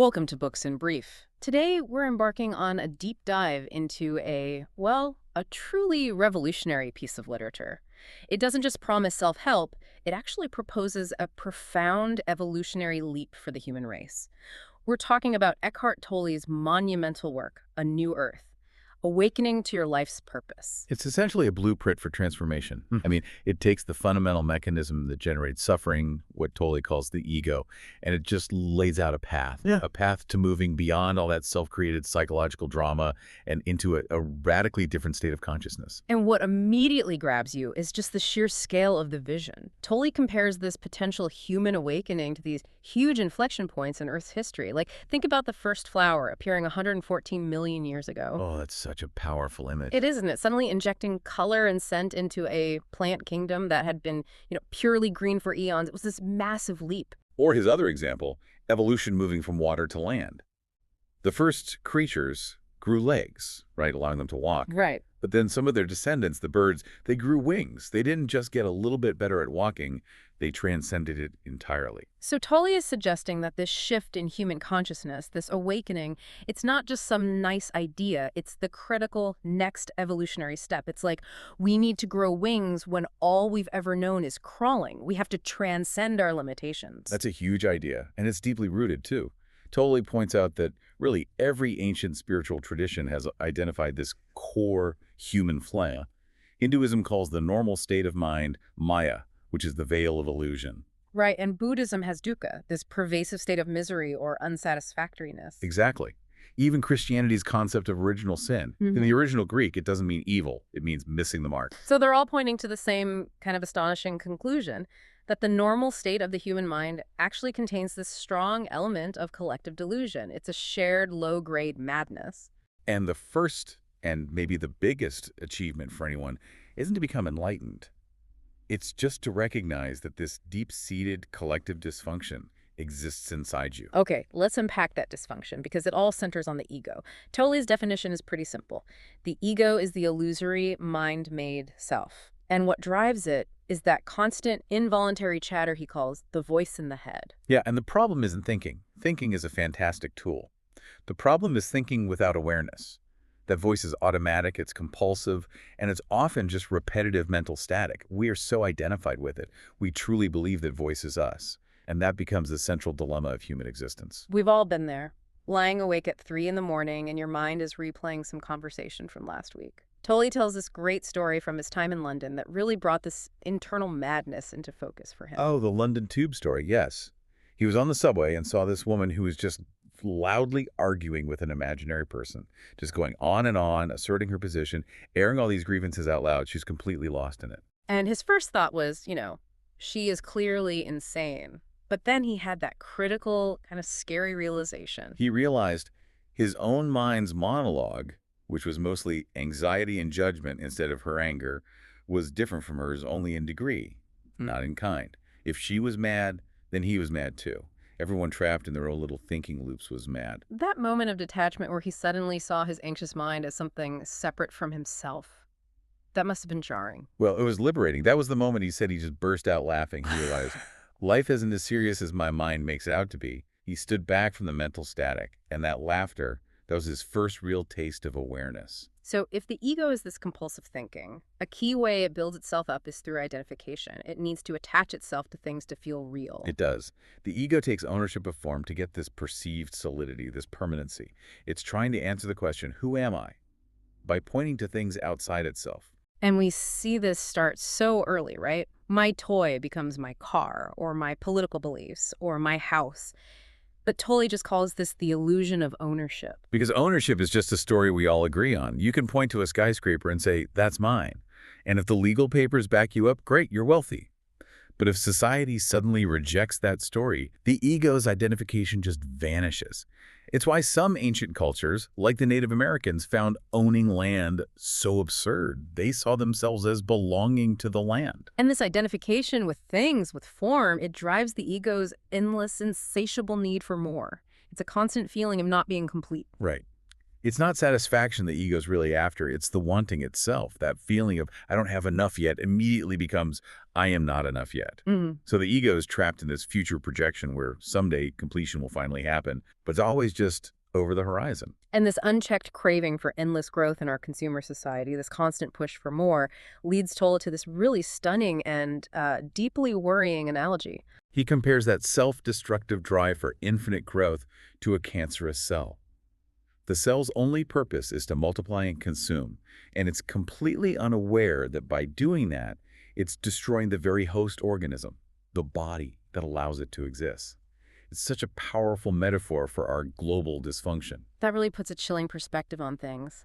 Welcome to Books in Brief. Today, we're embarking on a deep dive into a truly revolutionary piece of literature. It doesn't just promise self-help, it actually proposes a profound evolutionary leap for the human race. We're talking about Eckhart Tolle's monumental work, A New Earth, Awakening to Your Life's Purpose. It's essentially a blueprint for transformation. I mean, it takes the fundamental mechanism that generates suffering, what Tolle calls the ego, and it just lays out a path. Yeah. A path to moving beyond all that self-created psychological drama and into a radically different state of consciousness. And what immediately grabs you is just the sheer scale of the vision. Tolle compares this potential human awakening to these huge inflection points in Earth's history. Like, think about the first flower appearing 114 million years ago. Oh, that's such a powerful image. It is, isn't it? Suddenly injecting color and scent into a plant kingdom that had been, purely green for eons. It was this massive leap. Or his other example, evolution moving from water to land. The first creatures grew legs, right, allowing them to walk. Right. But then some of their descendants, the birds, they grew wings. They didn't just get a little bit better at walking, they transcended it entirely. So Tolle is suggesting that this shift in human consciousness, this awakening, it's not just some nice idea, it's the critical next evolutionary step. It's like we need to grow wings when all we've ever known is crawling. We have to transcend our limitations. That's a huge idea, and it's deeply rooted, too. Tolle points out that really every ancient spiritual tradition has identified this core human flair. Hinduism calls the normal state of mind Maya, which is the veil of illusion. Right, and Buddhism has dukkha, this pervasive state of misery or unsatisfactoriness. Exactly. Even Christianity's concept of original sin. In the original Greek, it doesn't mean evil. It means missing the mark. So they're all pointing to the same kind of astonishing conclusion, that the normal state of the human mind actually contains this strong element of collective delusion. It's a shared low-grade madness. And the first, and maybe the biggest achievement for anyone, isn't to become enlightened. It's just to recognize that this deep-seated collective dysfunction exists inside you. Okay, let's unpack that dysfunction because it all centers on the ego. Tolle's definition is pretty simple. The ego is the illusory, mind-made self. And what drives it is that constant involuntary chatter he calls the voice in the head. Yeah, and the problem isn't thinking. Thinking is a fantastic tool. The problem is thinking without awareness. That voice is automatic, it's compulsive, and it's often just repetitive mental static. We are so identified with it. We truly believe that voice is us. And that becomes the central dilemma of human existence. We've all been there, lying awake at 3 in the morning and your mind is replaying some conversation from last week. Tolle tells this great story from his time in London that really brought this internal madness into focus for him. Oh, the London Tube story, yes. He was on the subway and saw this woman who was just loudly arguing with an imaginary person, just going on and on, asserting her position, airing all these grievances out loud. She's completely lost in it. And his first thought was, she is clearly insane. But then he had that critical, kind of scary realization. He realized his own mind's monologue, which was mostly anxiety and judgment instead of her anger, was different from hers only in degree, not in kind. If she was mad, then he was mad too. Everyone trapped in their own little thinking loops was mad. That moment of detachment where he suddenly saw his anxious mind as something separate from himself, that must have been jarring. Well, it was liberating. That was the moment he said he just burst out laughing. He realized, life isn't as serious as my mind makes it out to be. He stood back from the mental static, and that laughter, that was his first real taste of awareness. So if the ego is this compulsive thinking, a key way it builds itself up is through identification. It needs to attach itself to things to feel real. It does. The ego takes ownership of form to get this perceived solidity, this permanency. It's trying to answer the question, who am I? By pointing to things outside itself. And we see this start so early, right? My toy becomes my car, or my political beliefs, or my house. But Tolle just calls this the illusion of ownership. Because ownership is just a story we all agree on. You can point to a skyscraper and say, that's mine. And if the legal papers back you up, great, you're wealthy. But if society suddenly rejects that story, the ego's identification just vanishes. It's why some ancient cultures, like the Native Americans, found owning land so absurd. They saw themselves as belonging to the land. And this identification with things, with form, it drives the ego's endless, insatiable need for more. It's a constant feeling of not being complete. Right. It's not satisfaction the ego's really after, it's the wanting itself. That feeling of, I don't have enough yet, immediately becomes, I am not enough yet. Mhm. So the ego is trapped in this future projection where someday completion will finally happen, but it's always just over the horizon. And this unchecked craving for endless growth in our consumer society, this constant push for more, leads Tolle to this really stunning and deeply worrying analogy. He compares that self-destructive drive for infinite growth to a cancerous cell. The cell's only purpose is to multiply and consume, and it's completely unaware that by doing that, it's destroying the very host organism, the body that allows it to exist. It's such a powerful metaphor for our global dysfunction. That really puts a chilling perspective on things.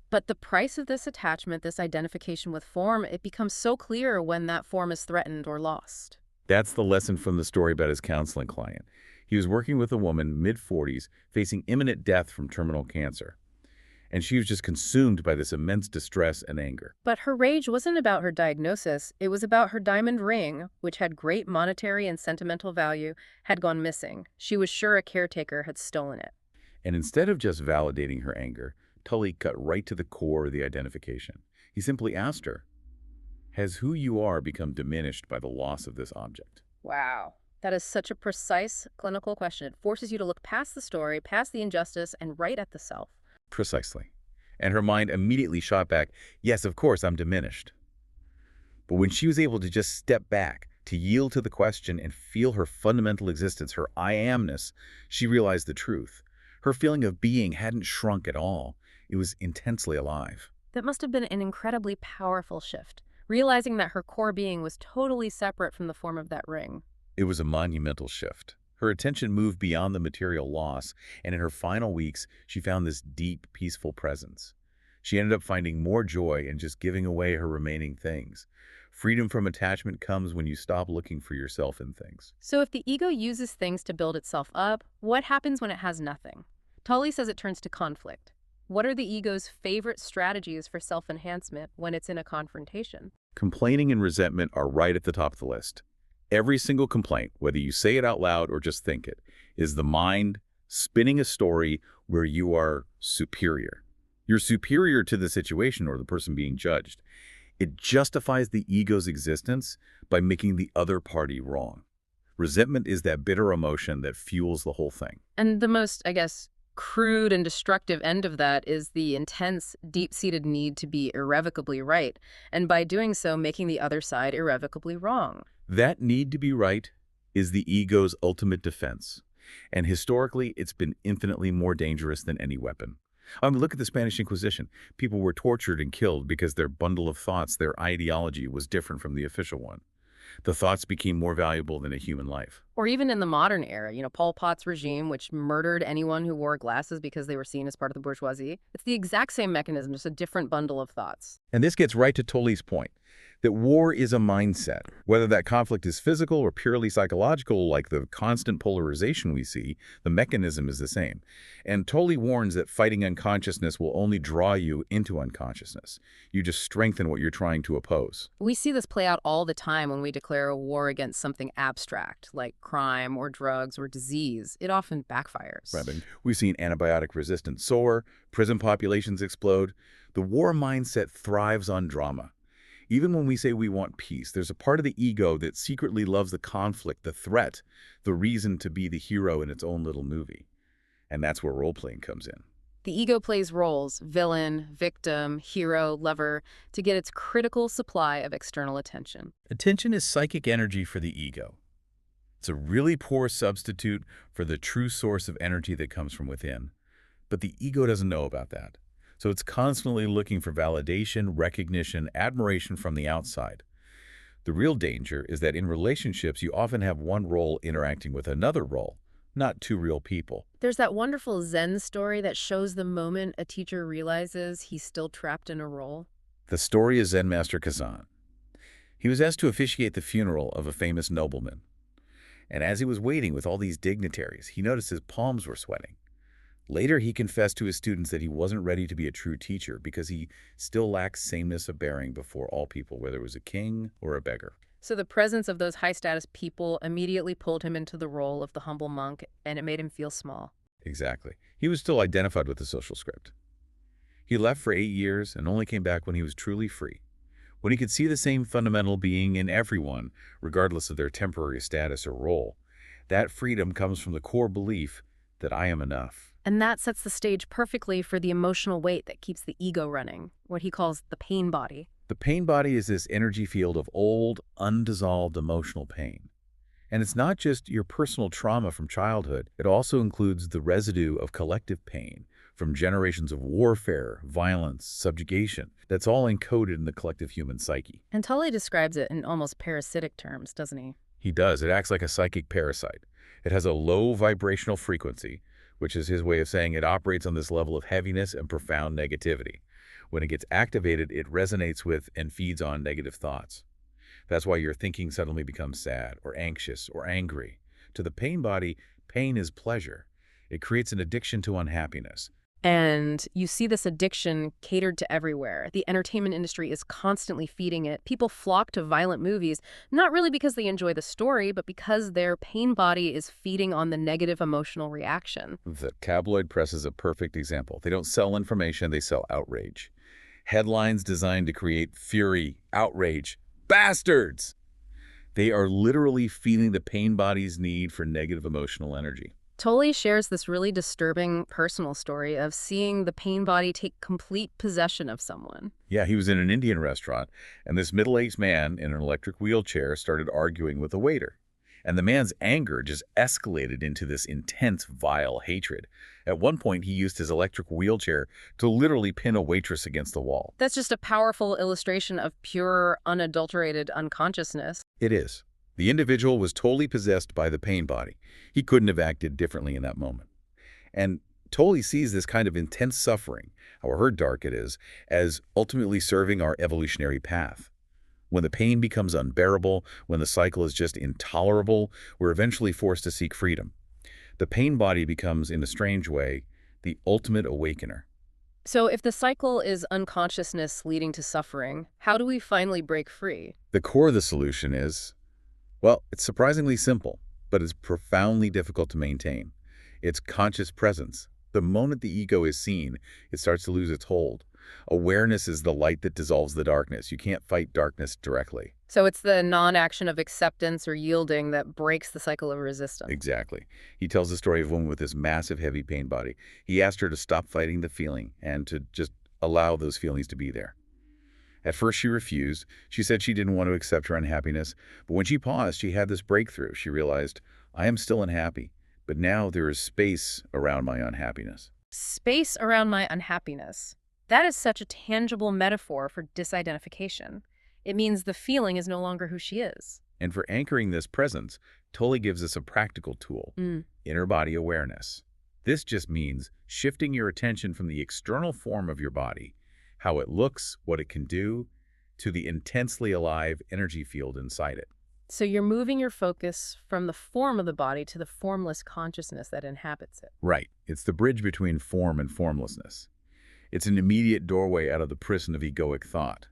But the price of this attachment, this identification with form, it becomes so clear when that form is threatened or lost. That's the lesson from the story about his counseling client. He was working with a woman, mid-40s, facing imminent death from terminal cancer. And she was just consumed by this immense distress and anger. But her rage wasn't about her diagnosis. It was about her diamond ring, which had great monetary and sentimental value, had gone missing. She was sure a caretaker had stolen it. And instead of just validating her anger, Tully cut right to the core of the identification. He simply asked her, has who you are become diminished by the loss of this object? Wow. That is such a precise clinical question. It forces you to look past the story, past the injustice, and right at the self. Precisely. And her mind immediately shot back, yes, of course, I'm diminished. But when she was able to just step back, to yield to the question and feel her fundamental existence, her I amness, she realized the truth. Her feeling of being hadn't shrunk at all. It was intensely alive. That must have been an incredibly powerful shift, realizing that her core being was totally separate from the form of that ring. It was a monumental shift. Her attention moved beyond the material loss, and in her final weeks, she found this deep, peaceful presence. She ended up finding more joy in just giving away her remaining things. Freedom from attachment comes when you stop looking for yourself in things. So if the ego uses things to build itself up, what happens when it has nothing? Tolle says it turns to conflict. What are the ego's favorite strategies for self-enhancement when it's in a confrontation? Complaining and resentment are right at the top of the list. Every single complaint, whether you say it out loud or just think it, is the mind spinning a story where you are superior. You're superior to the situation or the person being judged. It justifies the ego's existence by making the other party wrong. Resentment is that bitter emotion that fuels the whole thing. And the most, I guess, crude and destructive end of that is the intense, deep-seated need to be irrevocably right, and by doing so, making the other side irrevocably wrong. That need to be right is the ego's ultimate defense. And historically, it's been infinitely more dangerous than any weapon. Look at the Spanish Inquisition. People were tortured and killed because their bundle of thoughts, their ideology, was different from the official one. The thoughts became more valuable than a human life. Or even in the modern era, Pol Pot's regime, which murdered anyone who wore glasses because they were seen as part of the bourgeoisie. It's the exact same mechanism, just a different bundle of thoughts. And this gets right to Tolle's point, that war is a mindset. Whether that conflict is physical or purely psychological, like the constant polarization we see, the mechanism is the same. And Tolle warns that fighting unconsciousness will only draw you into unconsciousness. You just strengthen what you're trying to oppose. We see this play out all the time when we declare a war against something abstract, like crime or drugs or disease. It often backfires. Right, but we've seen antibiotic resistance soar, prison populations explode. The war mindset thrives on drama. Even when we say we want peace, there's a part of the ego that secretly loves the conflict, the threat, the reason to be the hero in its own little movie. And that's where role-playing comes in. The ego plays roles, villain, victim, hero, lover, to get its critical supply of external attention. Attention is psychic energy for the ego. It's a really poor substitute for the true source of energy that comes from within. But the ego doesn't know about that. So it's constantly looking for validation, recognition, admiration from the outside. The real danger is that in relationships, you often have one role interacting with another role, not two real people. There's that wonderful Zen story that shows the moment a teacher realizes he's still trapped in a role. The story is Zen Master Kazan. He was asked to officiate the funeral of a famous nobleman. And as he was waiting with all these dignitaries, he noticed his palms were sweating. Later, he confessed to his students that he wasn't ready to be a true teacher because he still lacked sameness of bearing before all people, whether it was a king or a beggar. So the presence of those high-status people immediately pulled him into the role of the humble monk, and it made him feel small. Exactly. He was still identified with the social script. He left for 8 years and only came back when he was truly free, when he could see the same fundamental being in everyone, regardless of their temporary status or role. That freedom comes from the core belief that I am enough. And that sets the stage perfectly for the emotional weight that keeps the ego running, what he calls the pain body. The pain body is this energy field of old, undissolved emotional pain. And it's not just your personal trauma from childhood. It also includes the residue of collective pain from generations of warfare, violence, subjugation. That's all encoded in the collective human psyche. And Tolle describes it in almost parasitic terms, doesn't he? He does. It acts like a psychic parasite. It has a low vibrational frequency, which is his way of saying it operates on this level of heaviness and profound negativity. When it gets activated, it resonates with and feeds on negative thoughts. That's why your thinking suddenly becomes sad or anxious or angry. To the pain body, pain is pleasure. It creates an addiction to unhappiness. And you see this addiction catered to everywhere. The entertainment industry is constantly feeding it. People flock to violent movies, not really because they enjoy the story, but because their pain body is feeding on the negative emotional reaction. The tabloid press is a perfect example. They don't sell information, they sell outrage. Headlines designed to create fury, outrage, bastards! They are literally feeding the pain body's need for negative emotional energy. Tolle shares this really disturbing personal story of seeing the pain body take complete possession of someone. Yeah, he was in an Indian restaurant, and this middle-aged man in an electric wheelchair started arguing with a waiter. And the man's anger just escalated into this intense, vile hatred. At one point, he used his electric wheelchair to literally pin a waitress against the wall. That's just a powerful illustration of pure, unadulterated unconsciousness. It is. The individual was totally possessed by the pain body. He couldn't have acted differently in that moment. And Tolle sees this kind of intense suffering, however dark it is, as ultimately serving our evolutionary path. When the pain becomes unbearable, when the cycle is just intolerable, we're eventually forced to seek freedom. The pain body becomes, in a strange way, the ultimate awakener. So if the cycle is unconsciousness leading to suffering, how do we finally break free? The core of the solution is, well, it's surprisingly simple, but it's profoundly difficult to maintain. It's conscious presence. The moment the ego is seen, it starts to lose its hold. Awareness is the light that dissolves the darkness. You can't fight darkness directly. So it's the non-action of acceptance or yielding that breaks the cycle of resistance. Exactly. He tells the story of a woman with this massive, heavy pain body. He asked her to stop fighting the feeling and to just allow those feelings to be there. At first, she refused. She said she didn't want to accept her unhappiness. But when she paused, she had this breakthrough. She realized, I am still unhappy, but now there is space around my unhappiness. Space around my unhappiness. That is such a tangible metaphor for disidentification. It means the feeling is no longer who she is. And for anchoring this presence, Tolle gives us a practical tool, inner body awareness. This just means shifting your attention from the external form of your body, how it looks, what it can do, to the intensely alive energy field inside it. So you're moving your focus from the form of the body to the formless consciousness that inhabits it. Right. It's the bridge between form and formlessness. It's an immediate doorway out of the prison of egoic thought.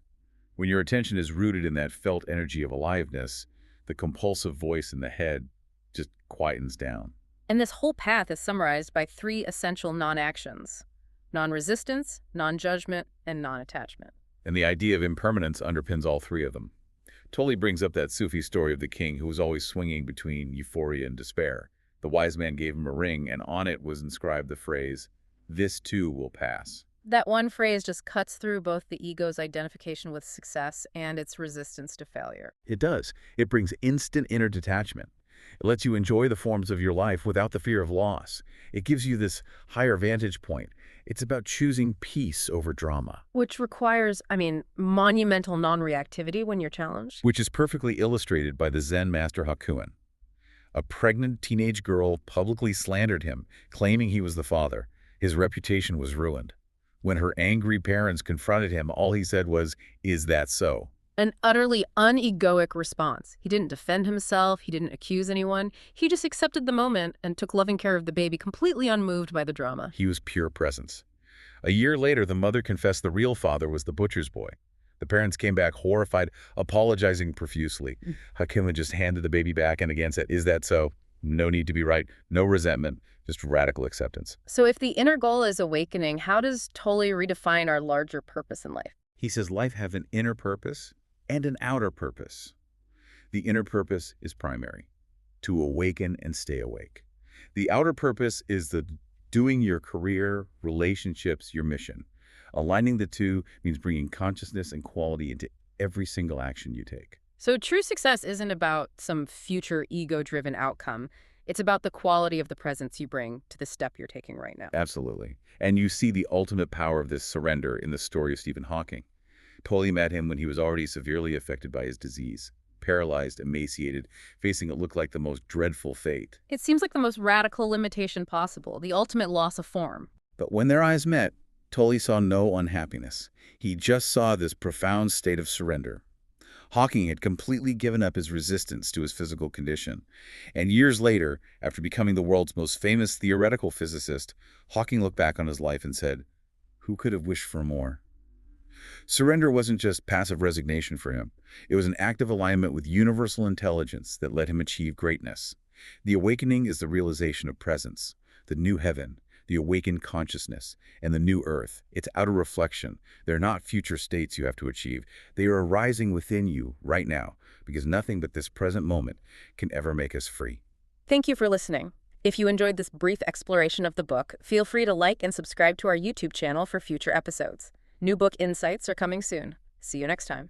When your attention is rooted in that felt energy of aliveness, the compulsive voice in the head just quietens down. And this whole path is summarized by 3 essential non-actions: non-resistance, non-judgment, and non-attachment. And the idea of impermanence underpins all 3 of them. Tolle brings up that Sufi story of the king who was always swinging between euphoria and despair. The wise man gave him a ring, and on it was inscribed the phrase, "This too will pass." That one phrase just cuts through both the ego's identification with success and its resistance to failure. It does. It brings instant inner detachment. It lets you enjoy the forms of your life without the fear of loss. It gives you this higher vantage point. It's about choosing peace over drama. Which requires, monumental non-reactivity when you're challenged. Which is perfectly illustrated by the Zen master Hakuin. A pregnant teenage girl publicly slandered him, claiming he was the father. His reputation was ruined. When her angry parents confronted him, all he said was, "Is that so?" An utterly unegoic response. He didn't defend himself. He didn't accuse anyone. He just accepted the moment and took loving care of the baby, completely unmoved by the drama. He was pure presence. A year later, the mother confessed the real father was the butcher's boy. The parents came back horrified, apologizing profusely. Hakim just handed the baby back and again said, "Is that so?" No need to be right. No resentment. Just radical acceptance. So if the inner goal is awakening, how does Tolle redefine our larger purpose in life? He says life have an inner purpose and an outer purpose. The inner purpose is primary, to awaken and stay awake. The outer purpose is the doing your career, relationships, your mission. Aligning the two means bringing consciousness and quality into every single action you take. So true success isn't about some future ego-driven outcome. It's about the quality of the presence you bring to the step you're taking right now. Absolutely. And you see the ultimate power of this surrender in the story of Stephen Hawking. Tolle met him when he was already severely affected by his disease, paralyzed, emaciated, facing what looked like the most dreadful fate. It seems like the most radical limitation possible, the ultimate loss of form. But when their eyes met, Tolle saw no unhappiness. He just saw this profound state of surrender. Hawking had completely given up his resistance to his physical condition. And years later, after becoming the world's most famous theoretical physicist, Hawking looked back on his life and said, "Who could have wished for more?" Surrender wasn't just passive resignation for him. It was an active alignment with universal intelligence that let him achieve greatness. The awakening is the realization of presence, the new heaven, the awakened consciousness, and the new earth. It's outer reflection. They're not future states you have to achieve. They are arising within you right now, because nothing but this present moment can ever make us free. Thank you for listening. If you enjoyed this brief exploration of the book, feel free to like and subscribe to our YouTube channel for future episodes. New book insights are coming soon. See you next time.